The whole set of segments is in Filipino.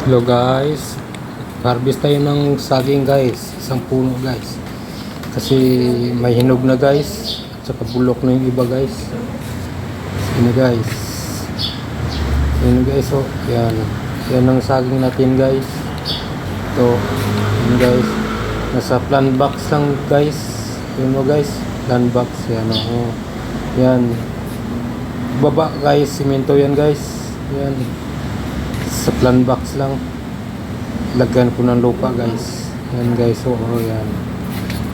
Hello guys, harvest tayo ng saging guys, isang puno guys. Kasi may hinog na guys, at saka bulok na yung iba guys. Sino guys? Sino guys, oh, yan. Yan ang saging natin guys. Ito, yan guys. Nasa plant box lang guys. Yun mo guys, plant box, yan oh. Yan. Baba guys, simento yan guys. Yan. Sa plant box lang, lagyan ko ng lupa guys. Yan guys, oh, yan.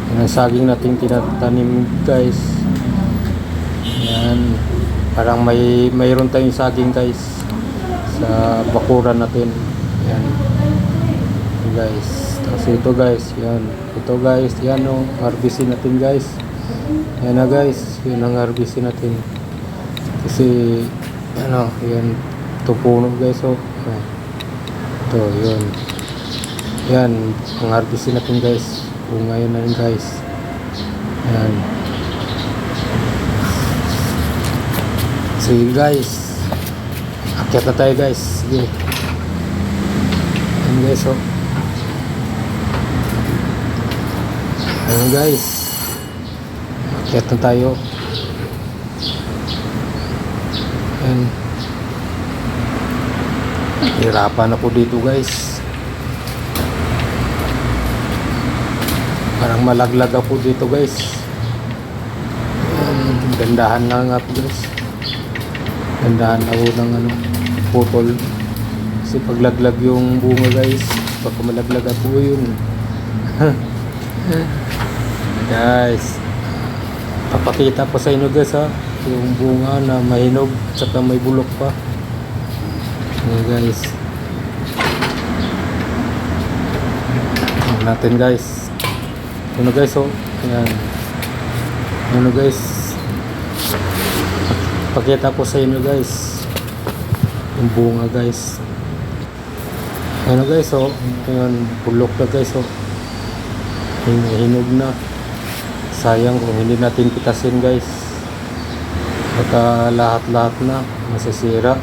Yan ang saging natin tinatanim guys. Yan, parang mayroon tayong saging guys sa bakuran natin. Yan guys. Tapos ito guys, yan. Ito guys, yan oh, harvestin natin guys. Yan na guys, yan ang harvestin natin. Kasi ano, yan, ito puno guys, oh. Ito, yun. Yan, ang harvestin natin guys. Bunga yun na rin guys. Yan. Sige guys, akyat na tayo guys. Sige. Yan guys, oh. Yan guys, akyat na tayo. Yan. Hirapan ako dito guys. Parang malaglag ako dito guys. Gandahan lang ako guys. Gandahan ako ng ano, putol. Kasi paglaglag yung bunga guys, pagka malaglag ako yun. Guys, papakita ko sa inyo guys ha, yung bunga na mahinog tsaka may bulok pa. Ayan guys, ayan natin guys. Ano guys, oh, ayan. Ano guys, pakita ko sa inyo guys yung bunga guys. Ano guys, oh, ayan, bulok na guys, oh. Hinog na. Sayang kung hindi natin pitasin guys, baka lahat-lahat na masisira.